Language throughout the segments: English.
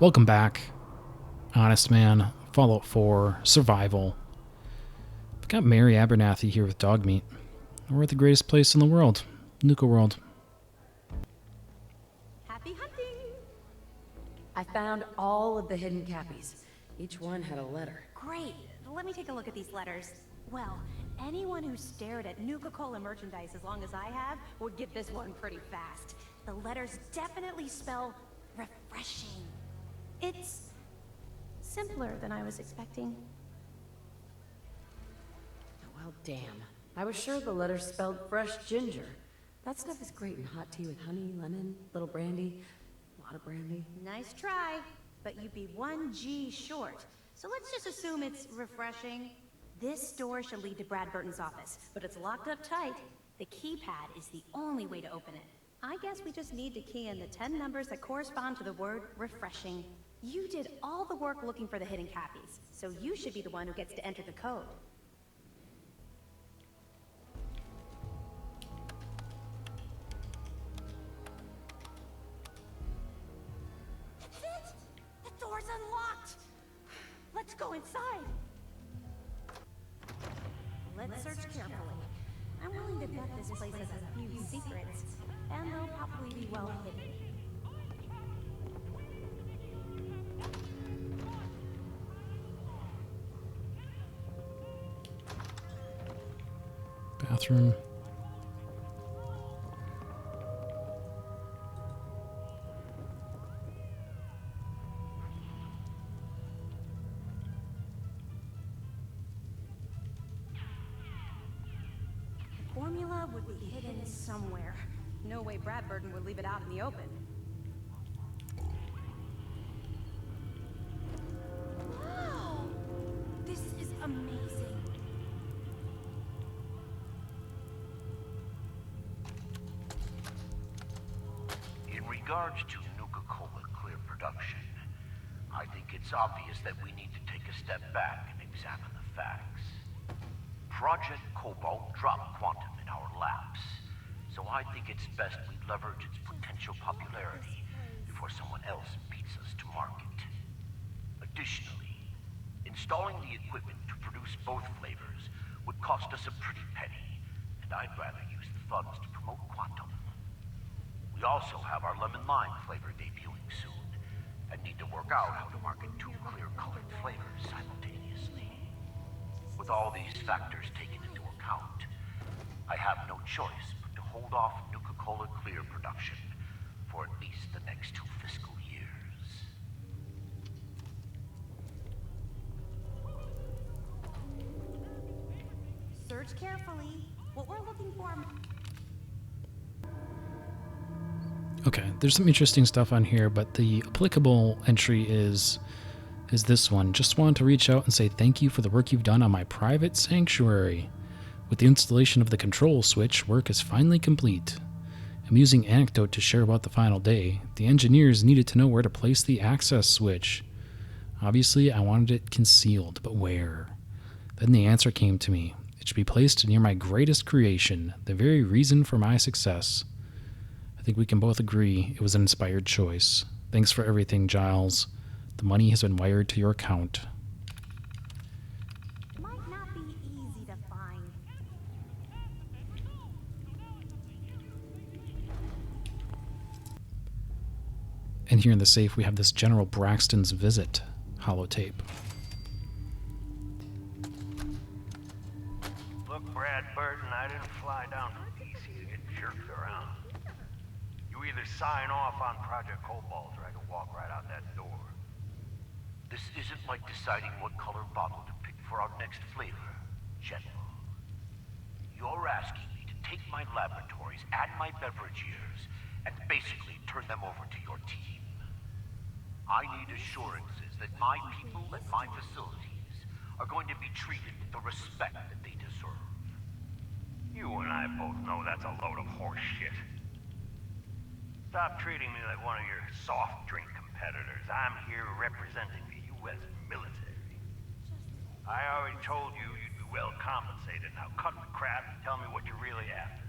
Welcome back, Honestman, Fallout 4, Survival. I've got Mary Abernathy here with Dogmeat. We're at the greatest place in the world, Nuka World. Happy hunting! I found all of the hidden cappies. Each one had a letter. Great! Let me take a look at these letters. Well, anyone who stared at Nuka-Cola merchandise as long as I have would get this one pretty fast. The letters definitely spell refreshing. It's simpler than I was expecting. Well, damn. I was sure the letters spelled fresh ginger. That stuff is great in hot tea with honey, lemon, little brandy, a lot of brandy. Nice try, but you'd be 1 G short. So let's just assume it's refreshing. This door should lead to Bradburton's office, but it's locked up tight. The keypad is the only way to open it. I guess we just need to key in the 10 numbers that correspond to the word refreshing. You did all the work looking for the hidden cappies, so you should be the one who gets to enter the code. That's it! The door's unlocked! Let's go inside! Let's search carefully. I'm willing to bet this place has a few secrets, and they'll probably be well hidden. Bathroom. The formula would be hidden somewhere. No way Bradburton would leave it out in the open. Wow! This is amazing. In regards to Nuka-Cola clear production, I think it's obvious that we need to take a step back and examine the facts. Project Cobalt dropped quantum in our laps, so I think it's best we leverage its potential popularity before someone else beats us to market. Additionally, installing the equipment to produce both flavors would cost us a pretty penny, and I'd rather use the funds to promote quantum. We also have our lemon lime flavor debuting soon, and need to work out how to market two clear-colored flavors simultaneously. With all these factors taken into account, I have no choice but to hold off Nuka-Cola clear production for at least the next 2 fiscal years. Search carefully. What we're looking for... Okay, there's some interesting stuff on here, but the applicable entry is this one. Just wanted to reach out and say thank you for the work you've done on my private sanctuary. With the installation of the control switch, work is finally complete. Amusing anecdote to share about the final day. The engineers needed to know where to place the access switch. Obviously, I wanted it concealed, but where? Then the answer came to me. It should be placed near my greatest creation, the very reason for my success. I think we can both agree it was an inspired choice. Thanks for everything, Giles. The money has been wired to your account. Might not be easy to find. And here in the safe, we have this General Braxton's visit holotape. Look, Bradburton, I didn't fly down from DC to get jerked around. You either sign off on Project Cobalt or I can walk right out that door. This isn't like deciding what color bottle to pick for our next flavor, General. You're asking me to take my laboratories and my beverage years and basically turn them over to your team. I need assurances that my people and my facilities are going to be treated with the respect that they deserve. You and I both know that's a load of horse shit. Stop treating me like one of your soft drink competitors. I'm here representing the U.S. military. I already told you you'd be well compensated. Now cut the crap and tell me what you're really after.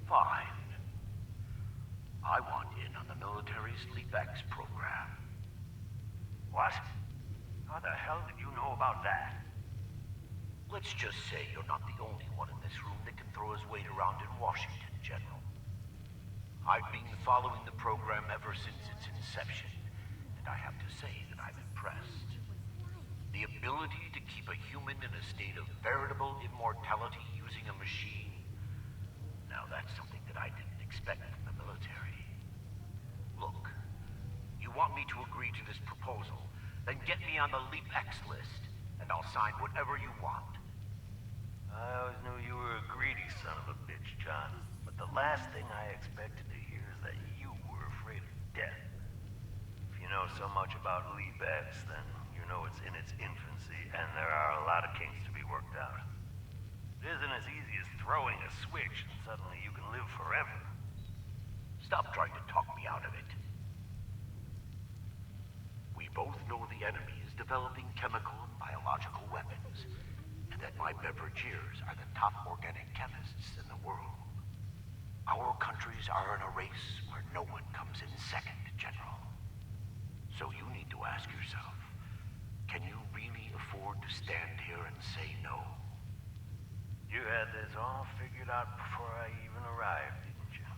Fine. I want in on the military's LeapX program. What? How the hell did you know about that? Let's just say you're not the only one in this room that can throw his weight around in Washington, General. I've been following the program ever since its inception, and I have to say that I'm impressed. The ability to keep a human in a state of veritable immortality using a machine. Now that's something that I didn't expect from the military. Look, you want me to agree to this proposal, then get me on the Leap X list, and I'll sign whatever you want. I always knew you were a greedy son of a bitch, John. But the last thing I expected to hear is that you were afraid of death. If you know so much about Leap X, then you know it's in its infancy, and there are a lot of kinks to be worked out. It isn't as easy as throwing a switch and suddenly you can live forever. Stop trying to talk me out of it. We both know the enemy is developing chemical and biological weapons, and that my beverageers are the top organic chemists in the world. Our countries are in a race where no one comes in second, General. So you need to ask yourself, can you really afford to stand here and say no? You had this all figured out before I even arrived, didn't you?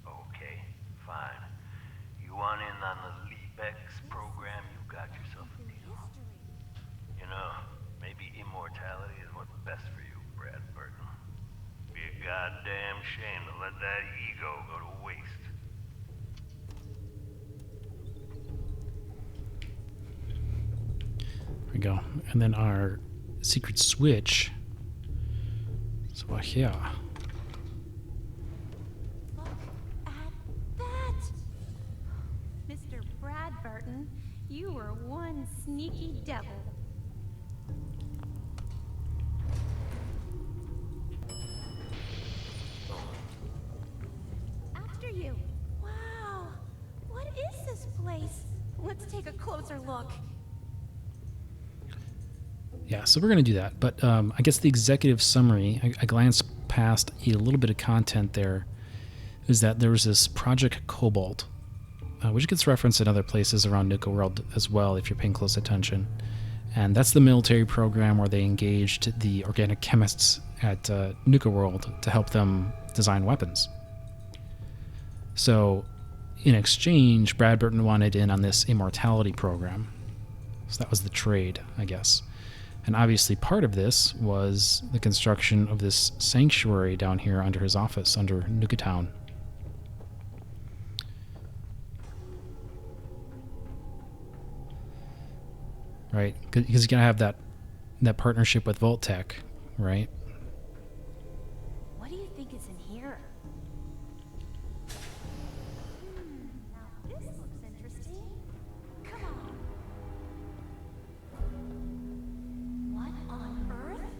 Okay, fine. You want in on the Leap X program, you got yourself a deal. You know, maybe immortality is what's best for you, Bradburton. Be a goddamn shame to let that ego go to waste. There we go. And then our secret switch. So here. Look at that! Mr. Bradburton, you were one sneaky devil. After you. Wow! What is this place? Let's take a closer look. Yeah, so we're going to do that. But I guess the executive summary, I glanced past a little bit of content there, is that there was this Project Cobalt, which gets referenced in other places around Nuka World as well, if you're paying close attention. And that's the military program where they engaged the organic chemists at Nuka World to help them design weapons. So, in exchange, Bradburton wanted in on this immortality program. So that was the trade, I guess. And obviously part of this was the construction of this sanctuary down here under his office, under Nuka Town. Right? Because he's going to have that partnership with Voltech, right? What do you think is in here? Now this looks interesting. Come on. What on earth?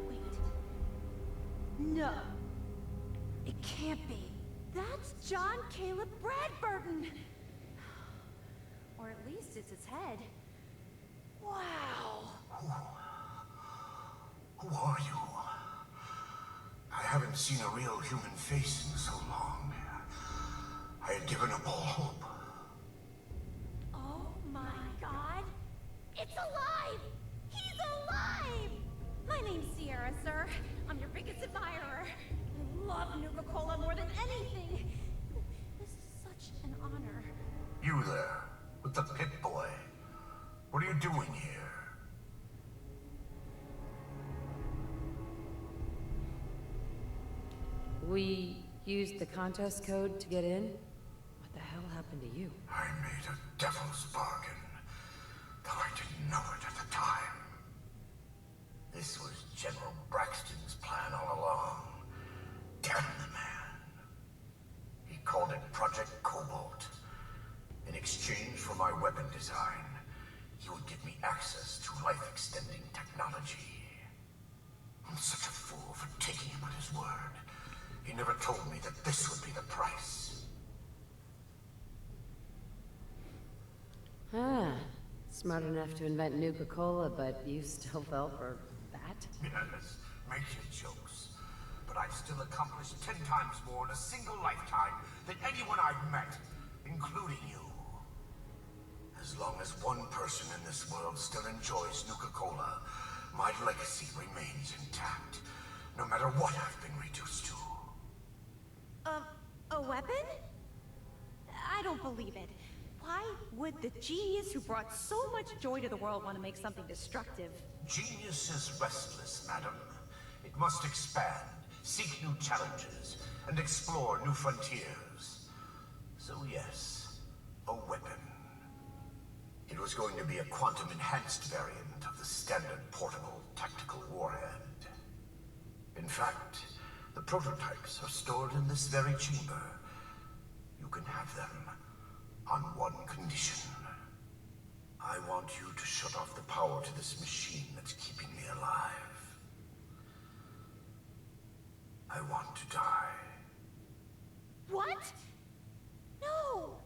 Wait. No. It can't be. That's John-Caleb Bradburton. Or at least it's his head. Wow. Who are you? I haven't seen a real human face in so long. I had given up all hope. Oh my god. It's alive! He's alive! My name's Sierra, sir. I'm your biggest admirer. I love Nuka-Cola more than anything. This is such an honor. You there, with the Pip-Boy. What are you doing here? We used the contest code to get in? What the hell happened to you? I made a devil's bargain, though I didn't know it at the time. This was General Braxton's plan all along. Damn the man. He called it Project Cobalt. In exchange for my weapon design, he would give me access to life-extending technology. I'm such a fool for taking him at his word. He never told me that this would be the price. Ah, smart enough to invent Nuka-Cola, but you still fell for that? Yes, make your jokes. But I've still accomplished 10 times more in a single lifetime than anyone I've met, including you. As long as one person in this world still enjoys Nuka-Cola, my legacy remains intact, no matter what I've been reduced to. A weapon? I don't believe it. Why would the genius who brought so much joy to the world want to make something destructive? Genius is restless, madam. It must expand, seek new challenges, and explore new frontiers. So yes, a weapon. It was going to be a quantum-enhanced variant of the standard portable tactical warhead. In fact, the prototypes are stored in this very chamber. You can have them on one condition. I want you to shut off the power to this machine that's keeping me alive. I want to die. What? No!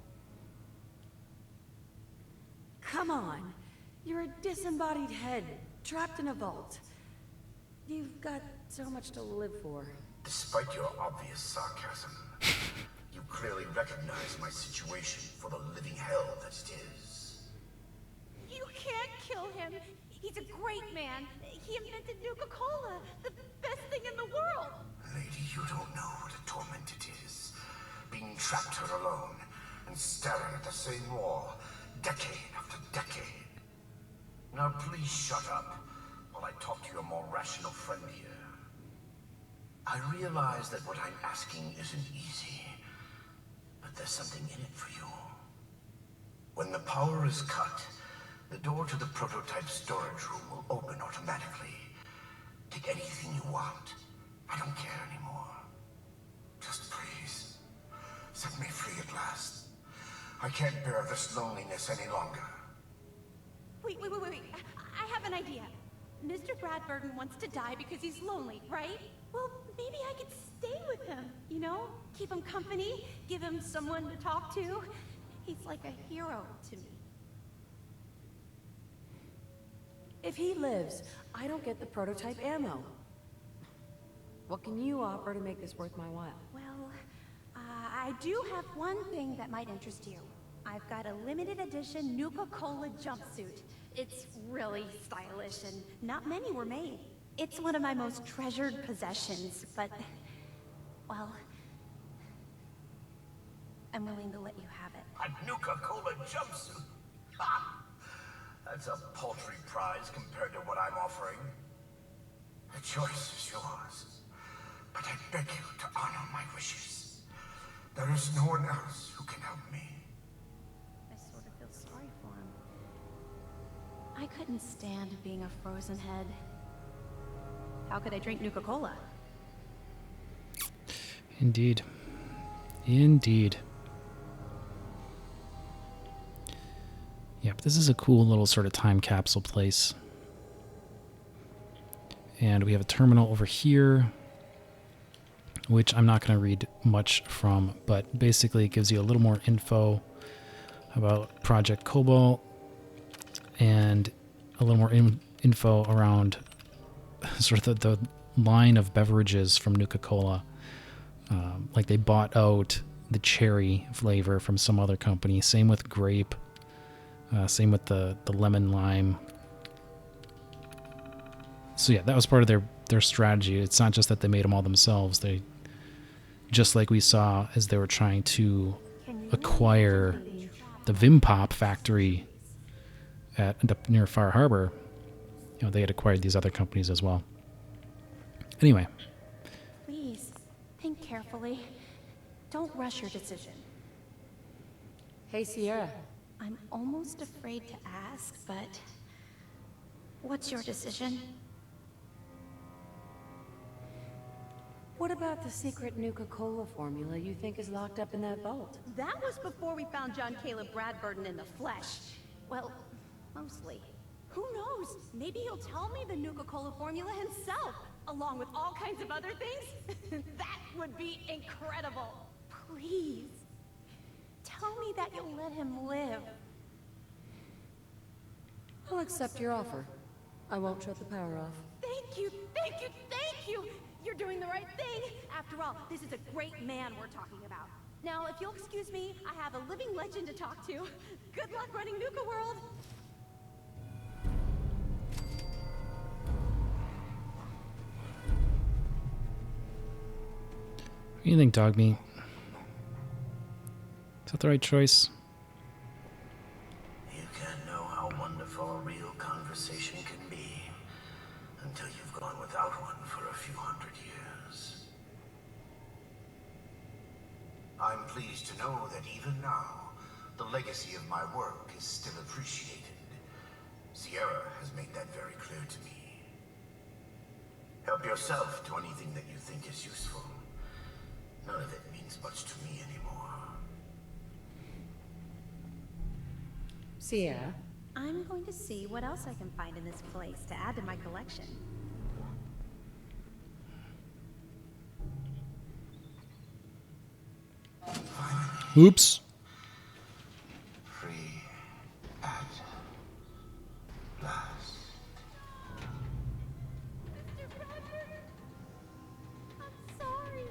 Come on. You're a disembodied head, trapped in a vault. You've got so much to live for. Despite your obvious sarcasm, you clearly recognize my situation for the living hell that it is. You can't kill him. He's a great man. He invented Nuka-Cola, the best thing in the world. Lady, you don't know what a torment it is. Being trapped here alone and staring at the same wall, decade after decade. Now please shut up while I talk to your more rational friend here. I realize that what I'm asking isn't easy, but there's something in it for you. When the power is cut, the door to the prototype storage room will open automatically. Take anything you want. I don't care anymore. Just please, set me free at last. I can't bear this loneliness any longer. Wait. I have an idea. Mr. Bradburton wants to die because he's lonely, right? Well, maybe I could stay with him, you know? Keep him company, give him someone to talk to. He's like a hero to me. If he lives, I don't get the prototype ammo. What can you offer to make this worth my while? Well, I do have one thing that might interest you. I've got a limited edition Nuka-Cola jumpsuit. It's really stylish and not many were made. It's one of my most treasured possessions, but, well, I'm willing to let you have it. A Nuka-Cola jumpsuit? Ha! That's a paltry prize compared to what I'm offering. The choice is yours, but I beg you to honor my wishes. There is no one else who can help me. I sort of feel sorry for him. I couldn't stand being a frozen head. How could I drink Nuka-Cola? Indeed. Indeed. Yep, this is a cool little sort of time capsule place. And we have a terminal over here, which I'm not going to read much from, but basically it gives you a little more info about Project Cobalt and a little more info around sort of the line of beverages from Nuka-Cola. Like they bought out the cherry flavor from some other company. Same with grape. Same with the lemon lime. So yeah, that was part of their strategy. It's not just that they made them all themselves. They, just like we saw as they were trying to acquire the Vim Pop factory up near Far Harbor, you know, they had acquired these other companies as well. Anyway. Please, think carefully. Don't rush your decision. Hey, Sierra. I'm almost afraid to ask, but what's your decision? What about the secret Nuka-Cola formula you think is locked up in that vault? That was before we found John-Caleb Bradburton in the flesh. Well, mostly. Who knows? Maybe he'll tell me the Nuka-Cola formula himself, along with all kinds of other things. That would be incredible. Please, tell me that you'll let him live. I'll accept your offer. I won't shut the power off. Thank you. You're doing the right thing. After all, this is a great man we're talking about. Now, if you'll excuse me, I have a living legend to talk to. Good luck running Nuka World. What do you think, dog meat? Is that the right choice? You can't know how wonderful a real conversation can be until you've gone without one for a few hundred years. I'm pleased to know that even now, the legacy of my work is still appreciated. Sierra has made that very clear to me. Help yourself to anything that you think is useful. None of it means much to me anymore. Sierra, I'm going to see what else I can find in this place to add to my collection. Oops. Free at last. Mr. Bradburton, I'm sorry.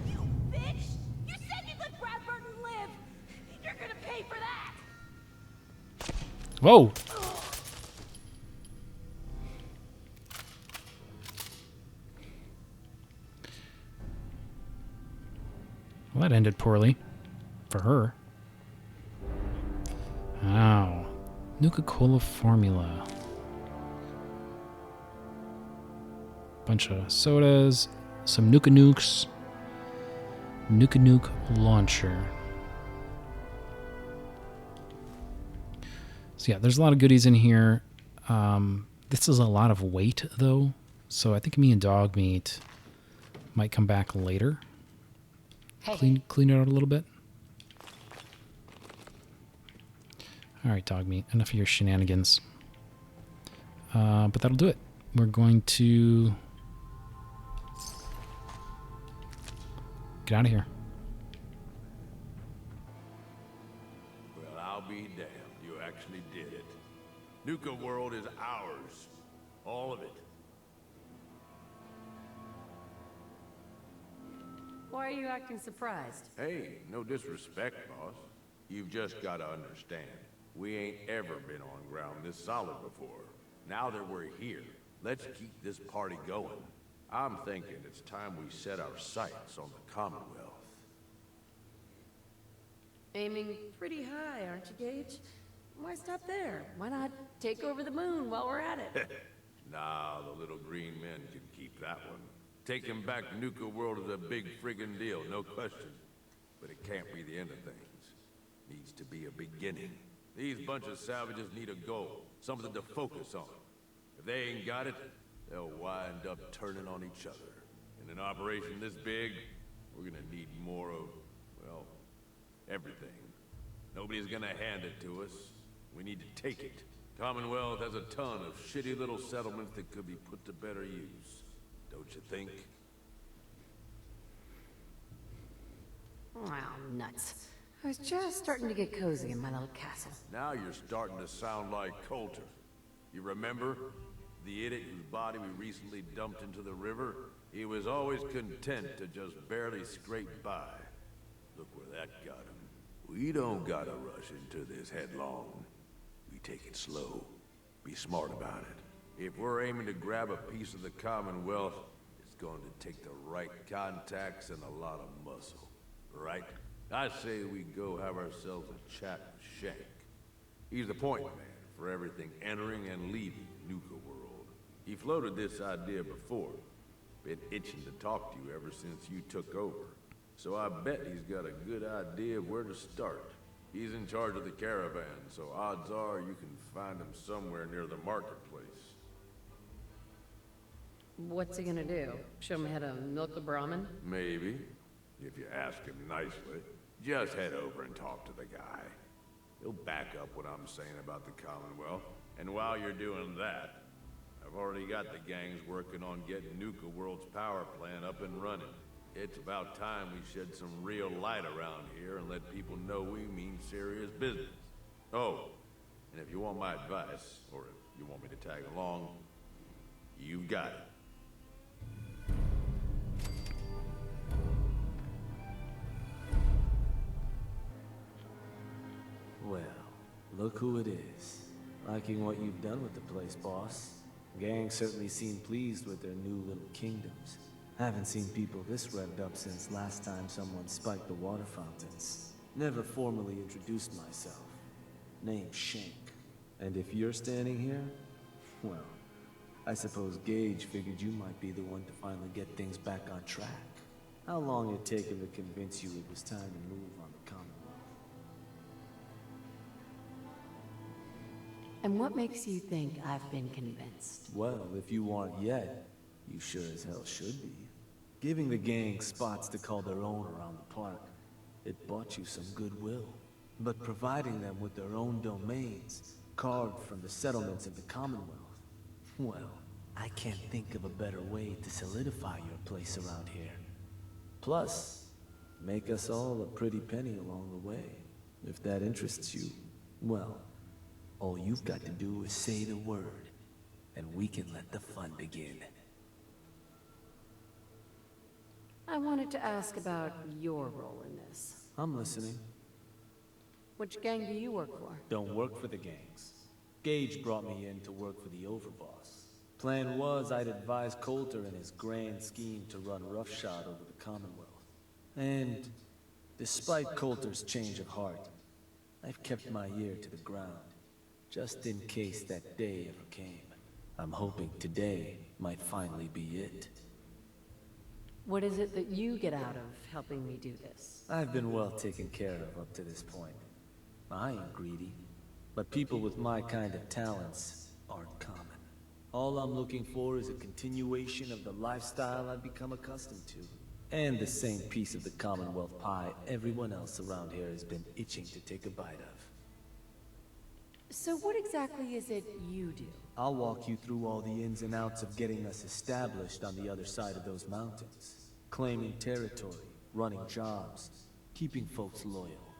You bitch! You said you'd let Bradburton live! You're gonna pay for that! Whoa. Well, that ended poorly. For her. Wow. Nuka-Cola formula. Bunch of sodas. Some Nuka Nukes. Nuka Nuke launcher. So yeah, there's a lot of goodies in here. This is a lot of weight, though. So I think me and dog meat might come back later. hey, Clean it out a little bit. All right, dog meat. Enough of your shenanigans. But that'll do it. We're going to get out of here. Well, I'll be damned. You actually did it. Nuka World is ours. All of it. why are you acting surprised? Hey, no disrespect, boss. You've just got to understand. We ain't ever been on ground this solid before. Now that we're here, let's keep this party going. I'm thinking it's time we set our sights on the Commonwealth. Aiming pretty high, aren't you, Gage? Why stop there? Why not take over the moon while we're at it? Nah, the little green men can keep that one. Taking back Nuka World is a big friggin' deal, no question. But it can't be the end of things. Needs to be a beginning. These bunch of savages need a goal, something to focus on. If they ain't got it, they'll wind up turning on each other. In an operation this big, we're gonna need more of, well, everything. Nobody's gonna hand it to us. We need to take it. Commonwealth has a ton of shitty little settlements that could be put to better use. Don't you think? Wow, nuts. I was just starting to get cozy in my little castle. Now you're starting to sound like Coulter. You remember? The idiot whose body we recently dumped into the river? He was always content to just barely scrape by. Look where that got him. We don't gotta rush into this headlong. We take it slow. Be smart about it. If we're aiming to grab a piece of the Commonwealth, it's going to take the right contacts and a lot of muscle. Right? I say we go have ourselves a chat with Shank. He's the point man for everything entering and leaving Nuka World. He floated this idea before. Been itching to talk to you ever since you took over. So I bet he's got a good idea of where to start. He's in charge of the caravan, so odds are you can find him somewhere near the marketplace. What's he gonna do? Show me how to milk the Brahmin? Maybe. If you ask him nicely. Just head over and talk to the guy. He'll back up what I'm saying about the Commonwealth. And while you're doing that, I've already got the gangs working on getting Nuka World's power plant up and running. It's about time we shed some real light around here and let people know we mean serious business. Oh, and if you want my advice, or if you want me to tag along, you've got it. Well, look who it is. Liking what you've done with the place, boss. Gang certainly seem pleased with their new little kingdoms. Haven't seen people this revved up since last time someone spiked the water fountains. Never formally introduced myself. Name's Shank. And if you're standing here, well, I suppose Gage figured you might be the one to finally get things back on track. How long it take him to convince you it was time to move on the Commonwealth? And what makes you think I've been convinced? Well, if you aren't yet, you sure as hell should be. Giving the gang spots to call their own around the park, it bought you some goodwill. But providing them with their own domains, carved from the settlements of the Commonwealth, well, I can't think of a better way to solidify your place around here. Plus, make us all a pretty penny along the way. If that interests you, well, all you've got to do is say the word, and we can let the fun begin. I wanted to ask about your role in this. I'm listening. Which gang do you work for? Don't work for the gangs. Gage brought me in to work for the overboss. Plan was I'd advise Coulter in his grand scheme to run roughshod over the Commonwealth. And despite Coulter's change of heart, I've kept my ear to the ground, just in case that day ever came. I'm hoping today might finally be it. What is it that you get out of helping me do this? I've been well taken care of up to this point. I ain't greedy, but people with my kind of talents aren't common. All I'm looking for is a continuation of the lifestyle I've become accustomed to, and the same piece of the Commonwealth pie everyone else around here has been itching to take a bite of. So what exactly is it you do? I'll walk you through all the ins and outs of getting us established on the other side of those mountains. Claiming territory, running jobs, keeping folks loyal.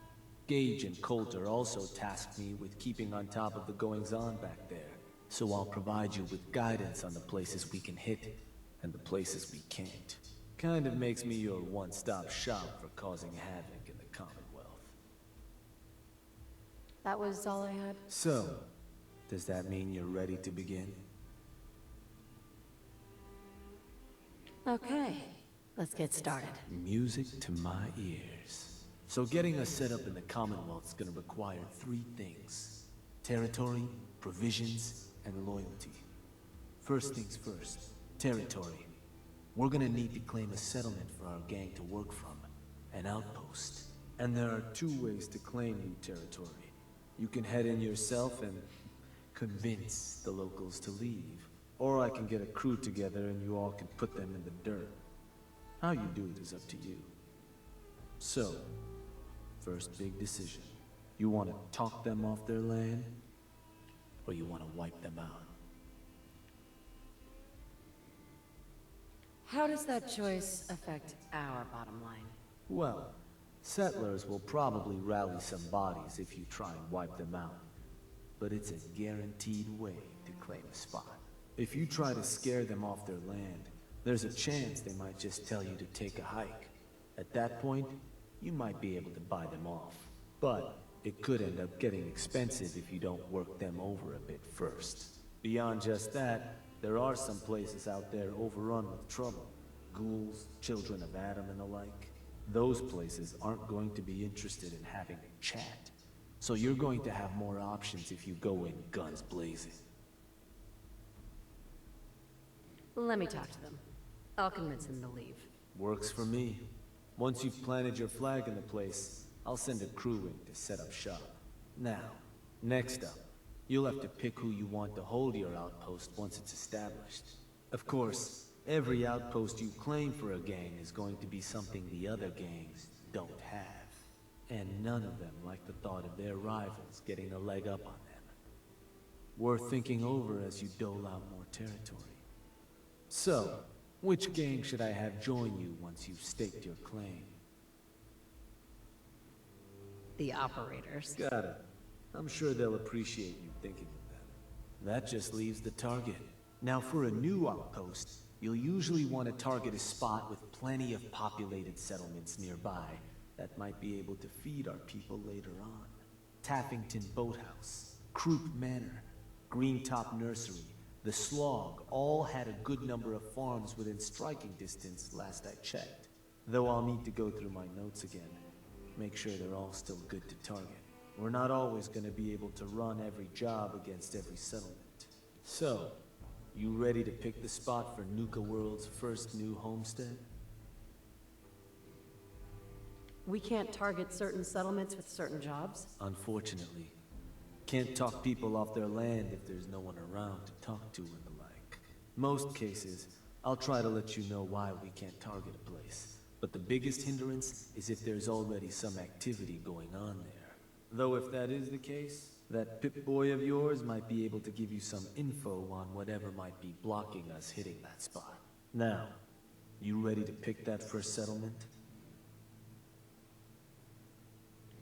Gage and Coulter also tasked me with keeping on top of the goings-on back there, so I'll provide you with guidance on the places we can hit and the places we can't. Kind of makes me your one-stop shop for causing havoc in the Commonwealth. That was all I had? So, does that mean you're ready to begin? Okay, let's get started. Music to my ears. So getting us set up in the Commonwealth's gonna require three things: territory, provisions, and loyalty. First things first, territory. We're gonna need to claim a settlement for our gang to work from, an outpost. And there are two ways to claim new territory. You can head in yourself and convince the locals to leave. Or I can get a crew together and you all can put them in the dirt. How you do it is up to you. So, first big decision. You want to talk them off their land, or you want to wipe them out? How does that choice affect our bottom line? Well, settlers will probably rally some bodies if you try and wipe them out. But it's a guaranteed way to claim a spot. If you try to scare them off their land, there's a chance they might just tell you to take a hike. At that point, you might be able to buy them off. But it could end up getting expensive if you don't work them over a bit first. Beyond just that, there are some places out there overrun with trouble. Ghouls, children of Adam and the like. Those places aren't going to be interested in having a chat. So you're going to have more options if you go in guns blazing. Let me talk to them. I'll convince them to leave. Works for me. Once you've planted your flag in the place, I'll send a crew in to set up shop. Now, next up, you'll have to pick who you want to hold your outpost once it's established. Of course, every outpost you claim for a gang is going to be something the other gangs don't have. And none of them like the thought of their rivals getting a leg up on them. Worth thinking over as you dole out more territory. So, which gang should I have join you once you've staked your claim? The operators. Got it. I'm sure they'll appreciate you thinking of them. That just leaves the target. Now for a new outpost, you'll usually want to target a spot with plenty of populated settlements nearby that might be able to feed our people later on. Taffington Boathouse, Croup Manor, Greentop Nursery, the Slog all had a good number of farms within striking distance last I checked. Though I'll need to go through my notes again, make sure they're all still good to target. We're not always going to be able to run every job against every settlement. So, you ready to pick the spot for Nuka World's first new homestead? We can't target certain settlements with certain jobs? Unfortunately. Can't talk people off their land if there's no one around to talk to and the like. Most cases, I'll try to let you know why we can't target a place. But the biggest hindrance is if there's already some activity going on there. Though if that is the case, that Pip-Boy of yours might be able to give you some info on whatever might be blocking us hitting that spot. Now, you ready to pick that first settlement?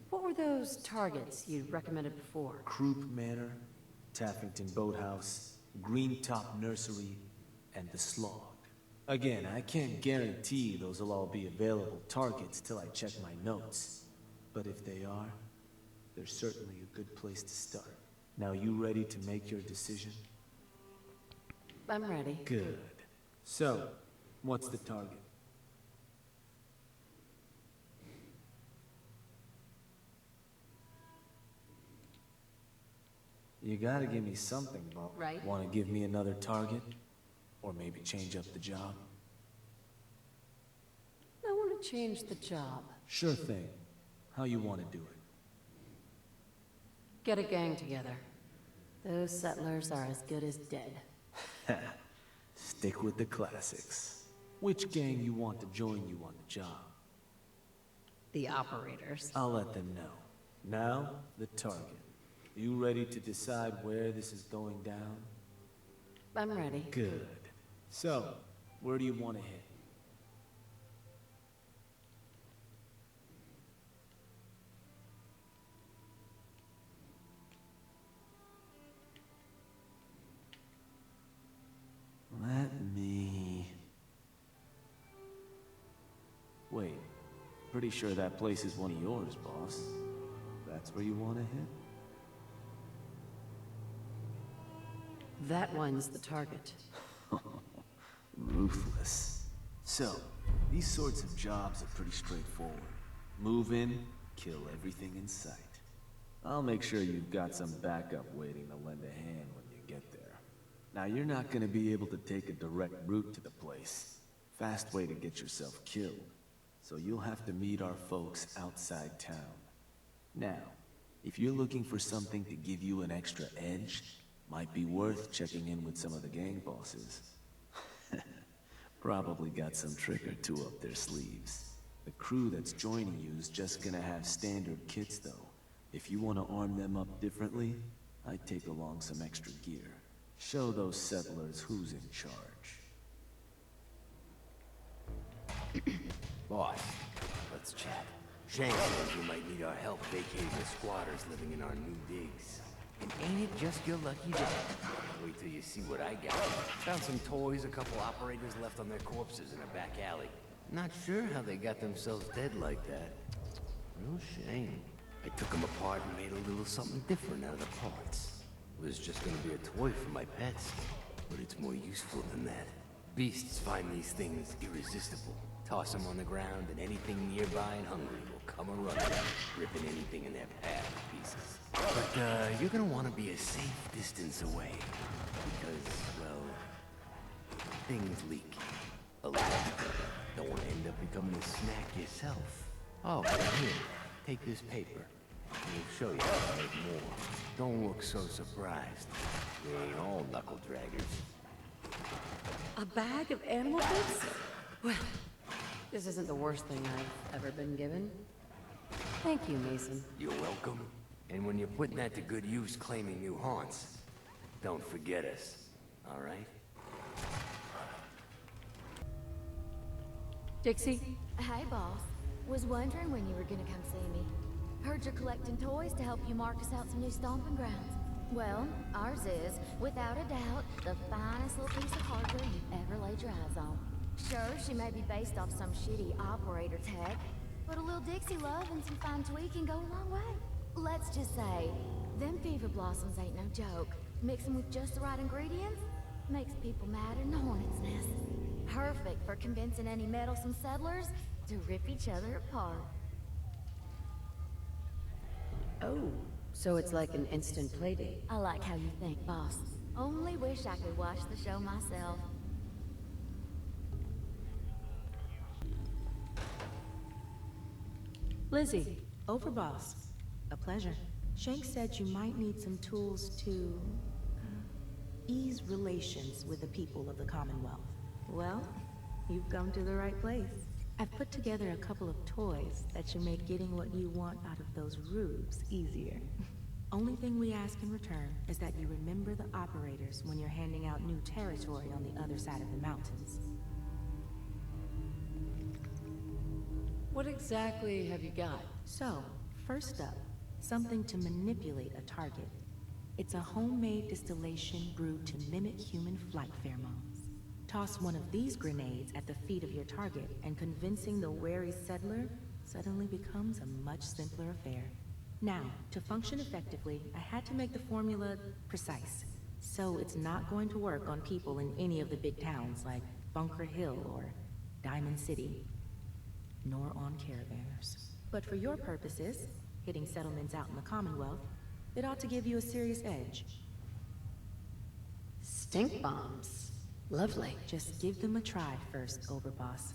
What were those targets you recommended before? Croup Manor, Taffington Boathouse, Greentop Nursery, and the Slog. Again, I can't guarantee those will all be available targets till I check my notes. But if they are, they're certainly a good place to start. Now you ready to make your decision? I'm ready. Good. So, what's the target? You gotta give me something, Bo. Right. Wanna give me another target? Or maybe change up the job? I want to change the job. Sure thing. How you wanna do it? Get a gang together. Those settlers are as good as dead. Stick with the classics. Which gang you want to join you on the job? The operators. I'll let them know. Now, the target. You ready to decide where this is going down? I'm ready. Good. So, where do you want to hit? Let me... Wait. Pretty sure that place is one of yours, boss. That's where you want to hit? That one's the target. Ruthless. So, these sorts of jobs are pretty straightforward. Move in, kill everything in sight. I'll make sure you've got some backup waiting to lend a hand when you get there. Now, you're not gonna be able to take a direct route to the place. Fast way to get yourself killed. So you'll have to meet our folks outside town. Now, if you're looking for something to give you an extra edge, might be worth checking in with some of the gang bosses. Probably got some trick or two up their sleeves. The crew that's joining you is just gonna have standard kits though. If you want to arm them up differently, I'd take along some extra gear. Show those settlers who's in charge. Boss, let's chat. Shank says you might need our help vacating the squatters living in our new digs. And ain't it just your lucky day? Wait till you see what I got. Found some toys a couple operators left on their corpses in a back alley. Not sure how they got themselves dead like that. Real shame. I took them apart and made a little something different out of the parts. It was just gonna be a toy for my pets, but it's more useful than that. Beasts find these things irresistible. Toss them on the ground and anything nearby and hungry will come a-running, ripping anything in their path to pieces. But, you're gonna want to be a safe distance away. Because, well, things leak. A lot. Don't want to end up becoming a snack yourself. Oh, here, take this paper. We'll show you how to make more. Don't look so surprised. We ain't all knuckle draggers. A bag of animal bits? Well, this isn't the worst thing I've ever been given. Thank you, Mason. You're welcome. And when you're putting that to good use claiming new haunts, don't forget us, all right? Dixie? Hey, boss. Was wondering when you were gonna come see me. Heard you're collecting toys to help you mark us out some new stomping grounds. Well, ours is, without a doubt, the finest little piece of hardware you've ever laid your eyes on. Sure, she may be based off some shitty operator tech, but a little Dixie love and some fine tweaking go a long way. Let's just say, them fever blossoms ain't no joke. Mix them with just the right ingredients, makes people madder than a hornet's nest. Perfect for convincing any meddlesome settlers to rip each other apart. Oh, so it's like an instant playdate. I like how you think, boss. Only wish I could watch the show myself. Lizzie, overboss. A pleasure. Shank said you might need some tools to ease relations with the people of the Commonwealth. Well, you've come to the right place. I've put together a couple of toys that should make getting what you want out of those rubes easier. Only thing we ask in return is that you remember the operators when you're handing out new territory on the other side of the mountains. What exactly have you got? So, first up, something to manipulate a target. It's a homemade distillation brewed to mimic human flight pheromones. Toss one of these grenades at the feet of your target, and convincing the wary settler suddenly becomes a much simpler affair. Now, to function effectively, I had to make the formula precise. So it's not going to work on people in any of the big towns like Bunker Hill or Diamond City, nor on caravanners. But for your purposes, hitting settlements out in the Commonwealth, it ought to give you a serious edge. Stink bombs. Lovely. Just give them a try first, Overboss.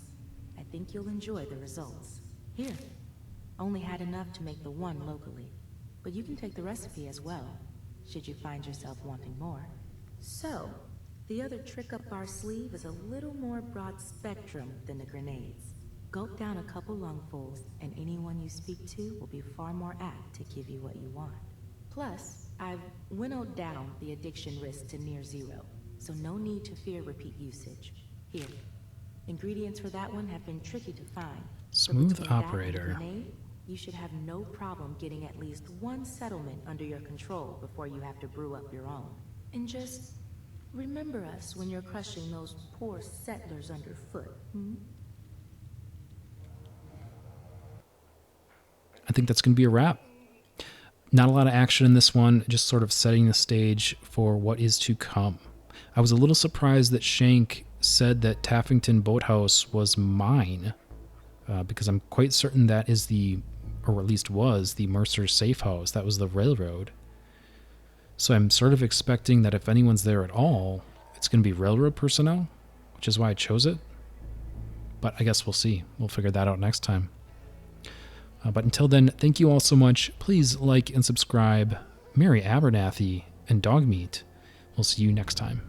I think you'll enjoy the results. Here. Only had enough to make the one locally, but you can take the recipe as well, should you find yourself wanting more. So, the other trick up our sleeve is a little more broad spectrum than the grenades. Gulp down a couple lungfuls, and anyone you speak to will be far more apt to give you what you want. Plus, I've winnowed down the addiction risk to near zero, so no need to fear repeat usage. Here, ingredients for that one have been tricky to find. Smooth operator. You should have no problem getting at least one settlement under your control before you have to brew up your own. And just remember us when you're crushing those poor settlers underfoot, I think that's going to be a wrap. Not a lot of action in this one, just sort of setting the stage for what is to come. I was a little surprised that Shank said that Taffington Boathouse was mine, because I'm quite certain that is or at least was, the Mercer Safe House. That was the railroad. So I'm sort of expecting that if anyone's there at all, it's going to be railroad personnel, which is why I chose it. But I guess we'll see. We'll figure that out next time. But until then, thank you all so much. Please like and subscribe. Merry Abernathy and Dogmeat. We'll see you next time.